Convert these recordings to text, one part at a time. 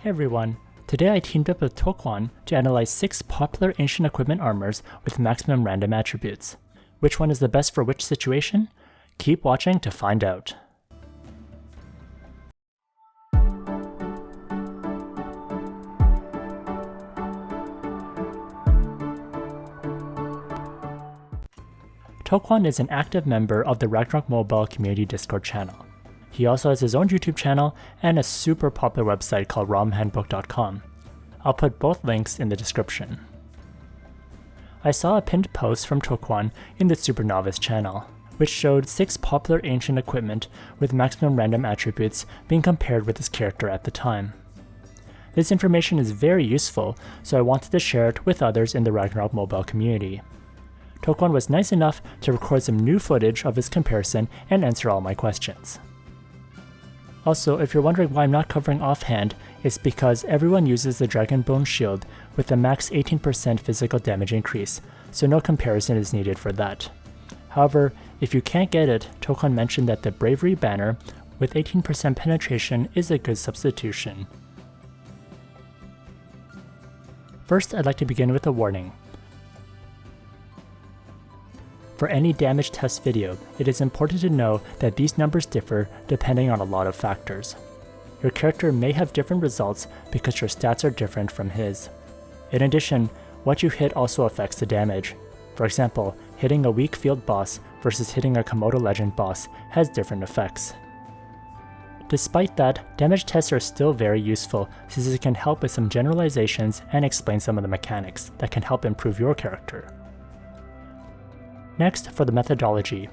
Hey everyone, today I teamed up with Tokwan to analyze 6 popular ancient equipment armors with maximum random attributes. Which one is the best for which situation? Keep watching to find out. Tokwan is an active member of the Ragnarok mobile community Discord channel. He also has his own YouTube channel and a super popular website called romhandbook.com. I'll put both links in the description. I saw a pinned post from Tokwan in the Super Novice channel, which showed 6 popular ancient equipment with maximum random attributes being compared with his character at the time. This information is very useful, so I wanted to share it with others in the Ragnarok mobile community. Tokwan was nice enough to record some new footage of his comparison and answer all my questions. Also, if you're wondering why I'm not covering offhand, it's because everyone uses the Dragon Bone shield with a max 18% physical damage increase, so no comparison is needed for that. However, if you can't get it, Tokwan mentioned that the Bravery banner with 18% penetration is a good substitution. First, I'd like to begin with a warning. For any damage test video, it is important to know that these numbers differ depending on a lot of factors. Your character may have different results because your stats are different from his. In addition, what you hit also affects the damage. For example, hitting a weak field boss versus hitting a Komodo Legend boss has different effects. Despite that, damage tests are still very useful since it can help with some generalizations and explain some of the mechanics that can help improve your character. Next, for the methodology.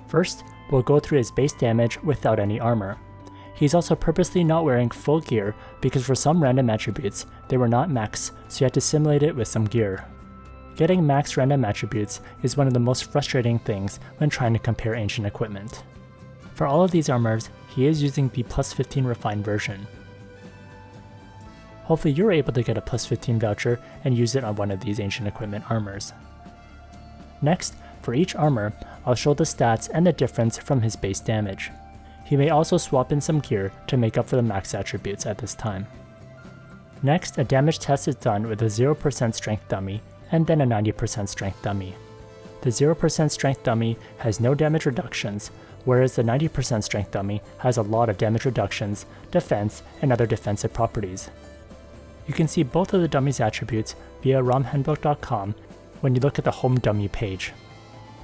First, we'll go through his base damage without any armor. He's also purposely not wearing full gear because for some random attributes, they were not max, so you had to simulate it with some gear. Getting max random attributes is one of the most frustrating things when trying to compare ancient equipment. For all of these armors, he is using the plus 15 refined version. Hopefully you're able to get a plus 15 voucher and use it on one of these ancient equipment armors. Next, for each armor, I'll show the stats and the difference from his base damage. He may also swap in some gear to make up for the max attributes at this time. Next, a damage test is done with a 0% strength dummy and then a 90% strength dummy. The 0% strength dummy has no damage reductions, whereas the 90% strength dummy has a lot of damage reductions, defense, and other defensive properties. You can see both of the dummy's attributes via romhandbook.com when you look at the home dummy page.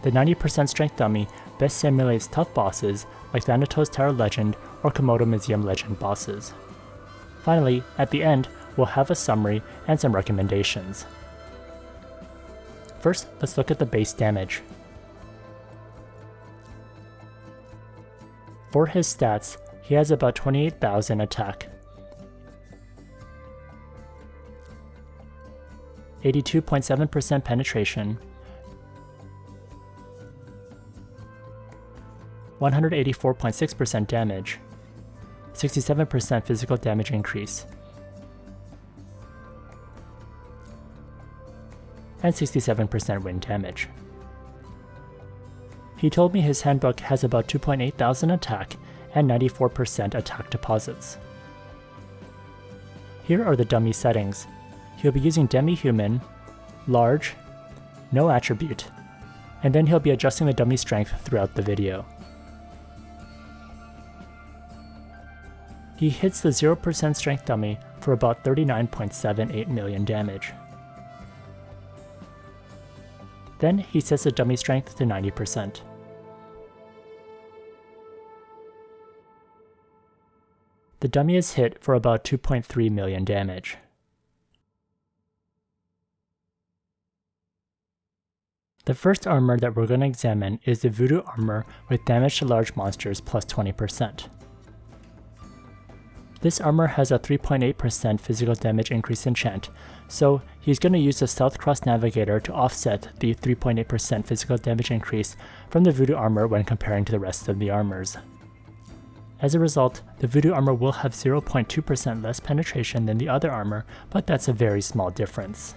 The 90% strength dummy best simulates tough bosses like Thanatos Tower Legend or Komodo Museum Legend bosses. Finally, at the end, we'll have a summary and some recommendations. First, let's look at the base damage. For his stats, he has about 28,000 attack, 82.7% penetration, 184.6% damage, 67% physical damage increase, and 67% wind damage. He told me his handbook has about 2,800 attack and 94% attack deposits. Here are the dummy settings. He'll be using demi-human, large, no attribute, and then he'll be adjusting the dummy strength throughout the video. He hits the 0% strength dummy for about 39.78 million damage. Then he sets the dummy strength to 90%. The dummy is hit for about 2.3 million damage. The first armor that we're going to examine is the Voodoo armor with damage to large monsters plus 20%. This armor has a 3.8% physical damage increase enchant, so he's going to use the Stealth Cross Navigator to offset the 3.8% physical damage increase from the Voodoo armor when comparing to the rest of the armors. As a result, the Voodoo armor will have 0.2% less penetration than the other armor, but that's a very small difference.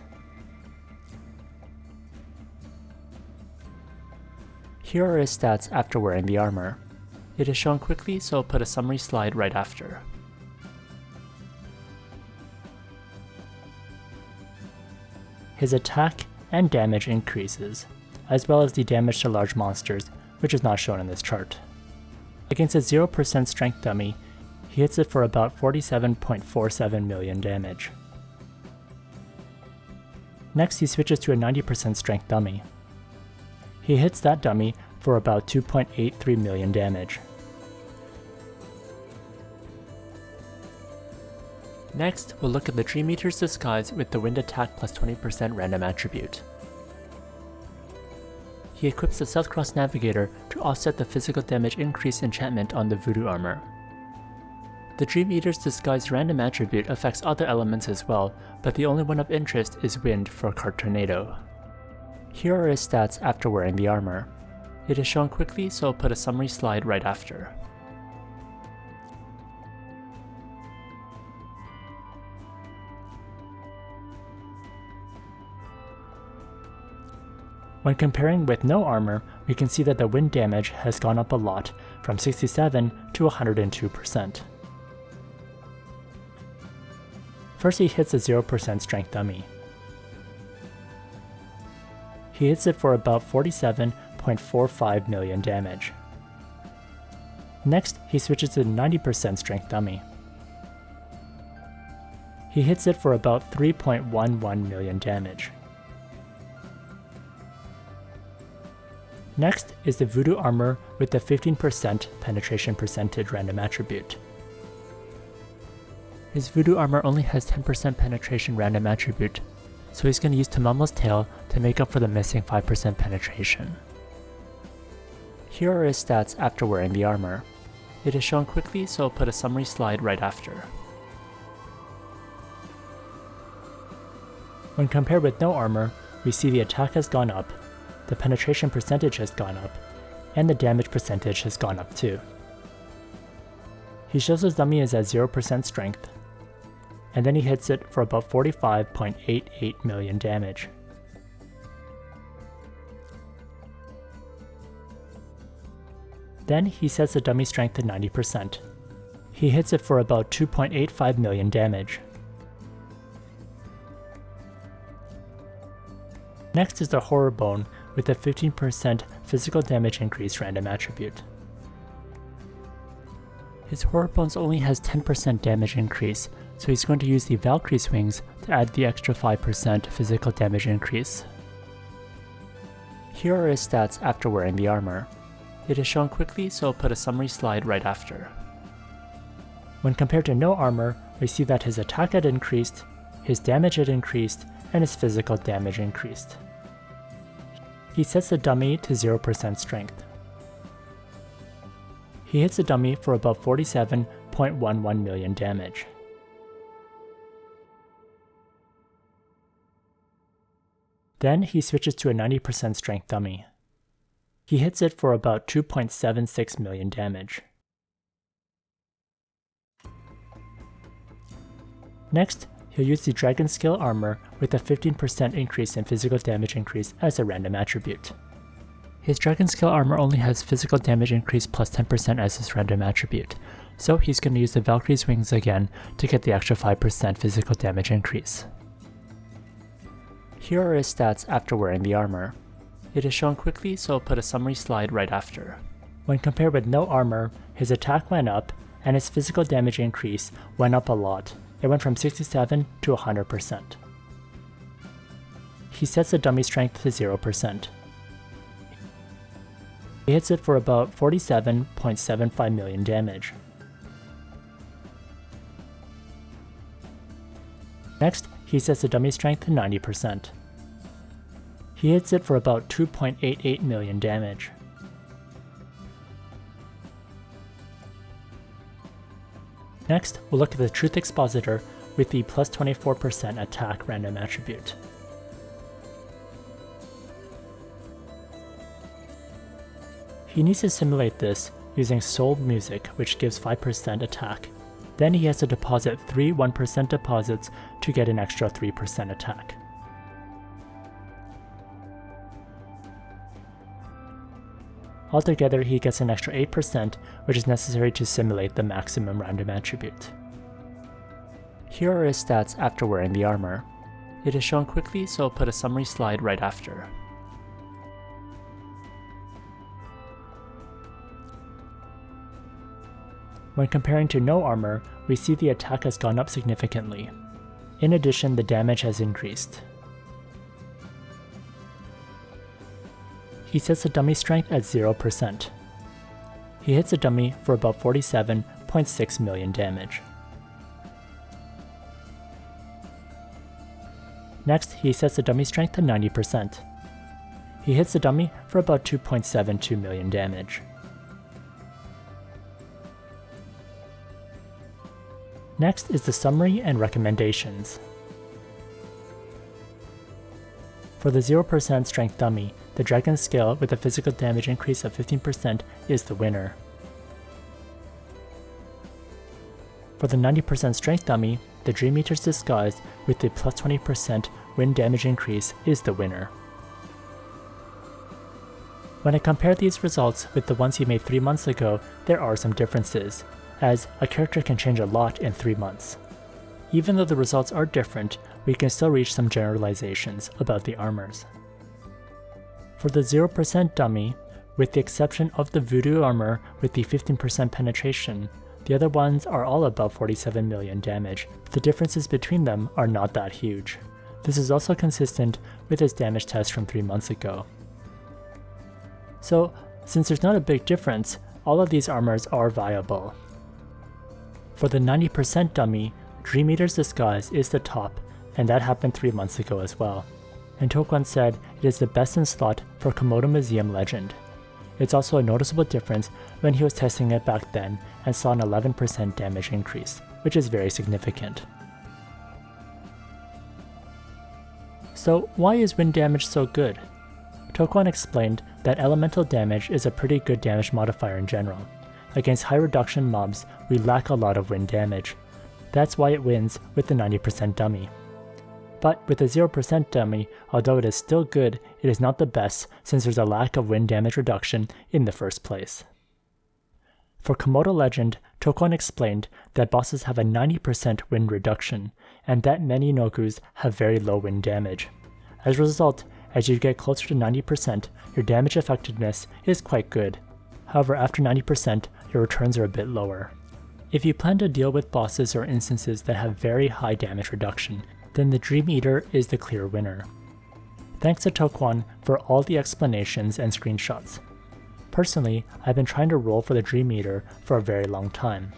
Here are his stats after wearing the armor. It is shown quickly, so I'll put a summary slide right after. His attack and damage increases, as well as the damage to large monsters, which is not shown in this chart. Against a 0% strength dummy, he hits it for about 47.47 million damage. Next, he switches to a 90% strength dummy. He hits that dummy for about 2.83 million damage. Next, we'll look at the Dreameater's disguise with the wind attack plus 20% random attribute. He equips the South Cross Navigator to offset the physical damage increase enchantment on the Voodoo armor. The Dreameater's disguise random attribute affects other elements as well, but the only one of interest is wind for Cart Tornado. Here are his stats after wearing the armor. It is shown quickly, so I'll put a summary slide right after. When comparing with no armor, we can see that the wind damage has gone up a lot, from 67 to 102%. First, he hits a 0% strength dummy. He hits it for about 47.45 million damage. Next, he switches to the 90% strength dummy. He hits it for about 3.11 million damage. Next is the Voodoo armor with the 15% penetration percentage random attribute. His Voodoo armor only has 10% penetration random attribute, so he's going to use Tamamo's tail to make up for the missing 5% penetration. Here are his stats after wearing the armor. It is shown quickly, so I'll put a summary slide right after. When compared with no armor, we see the attack has gone up, the penetration percentage has gone up, and the damage percentage has gone up too. He shows his dummy is at 0% strength, and then he hits it for about 45.88 million damage. Then he sets the dummy strength to 90%. He hits it for about 2.85 million damage. Next is the Horrorbone with a 15% physical damage increase random attribute. His Horrorbones only has 10% damage increase, so he's going to use the Valkyrie's wings to add the extra 5% physical damage increase. Here are his stats after wearing the armor. It is shown quickly, so I'll put a summary slide right after. When compared to no armor, we see that his attack had increased, his damage had increased, and his physical damage increased. He sets the dummy to 0% strength. He hits the dummy for about 47.11 million damage. Then he switches to a 90% strength dummy. He hits it for about 2.76 million damage. Next, he'll use the Dragonscale Armor with a 15% increase in physical damage increase as a random attribute. His Dragonscale Armor only has physical damage increase plus 10% as his random attribute, so he's going to use the Valkyrie's wings again to get the extra 5% physical damage increase. Here are his stats after wearing the armor. It is shown quickly, so I'll put a summary slide right after. When compared with no armor, his attack went up, and his physical damage increase went up a lot. It went from 67 to 100%. He sets the dummy strength to 0%. He hits it for about 47.75 million damage. Next, he sets the dummy strength to 90%. He hits it for about 2.88 million damage. Next, we'll look at the Truth Expositor with the plus 24% attack random attribute. He needs to simulate this using Soul Music, which gives 5% attack. Then he has to deposit 3 1% deposits to get an extra 3% attack. Altogether, he gets an extra 8%, which is necessary to simulate the maximum random attribute. Here are his stats after wearing the armor. It is shown quickly, so I'll put a summary slide right after. When comparing to no armor, we see the attack has gone up significantly. In addition, the damage has increased. He sets the dummy strength at 0%. He hits a dummy for about 47.6 million damage. Next, he sets the dummy strength to 90%. He hits the dummy for about 2.72 million damage. Next is the summary and recommendations. For the 0% strength dummy, the Dragonscale with a physical damage increase of 15% is the winner. For the 90% strength dummy, the Dreameater's disguise with the plus 20% wind damage increase is the winner. When I compare these results with the ones he made 3 months ago, there are some differences, as a character can change a lot in 3 months. Even though the results are different, we can still reach some generalizations about the armors. For the 0% dummy, with the exception of the Voodoo armor with the 15% penetration, the other ones are all above 47 million damage. The differences between them are not that huge. This is also consistent with his damage test from 3 months ago. So, since there's not a big difference, all of these armors are viable. For the 90% dummy, Dreameater's disguise is the top, and that happened 3 months ago as well. And Tokwan said it is the best in slot for Komodo Museum Legend. It's also a noticeable difference when he was testing it back then and saw an 11% damage increase, which is very significant. So why is wind damage so good? Tokwan explained that elemental damage is a pretty good damage modifier in general. Against high reduction mobs, we lack a lot of wind damage. That's why it wins with the 90% dummy. But with the 0% dummy, although it is still good, it is not the best since there's a lack of wind damage reduction in the first place. For Komodo Legend, Tokwan explained that bosses have a 90% wind reduction, and that many Nokus have very low wind damage. As a result, as you get closer to 90%, your damage effectiveness is quite good. However, after 90%, your returns are a bit lower. If you plan to deal with bosses or instances that have very high damage reduction, then the Dreameater is the clear winner. Thanks to Tokwan for all the explanations and screenshots. Personally, I've been trying to roll for the Dreameater for a very long time,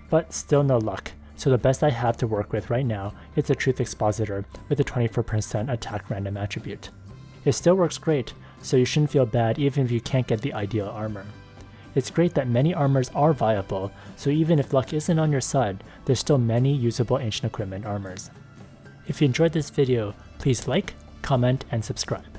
but still no luck, so the best I have to work with right now is the Truth Expositor with a 24% attack random attribute. It still works great, so you shouldn't feel bad even if you can't get the ideal armor. It's great that many armors are viable, so even if luck isn't on your side, there's still many usable Ancient Equipment armors. If you enjoyed this video, please like, comment, and subscribe.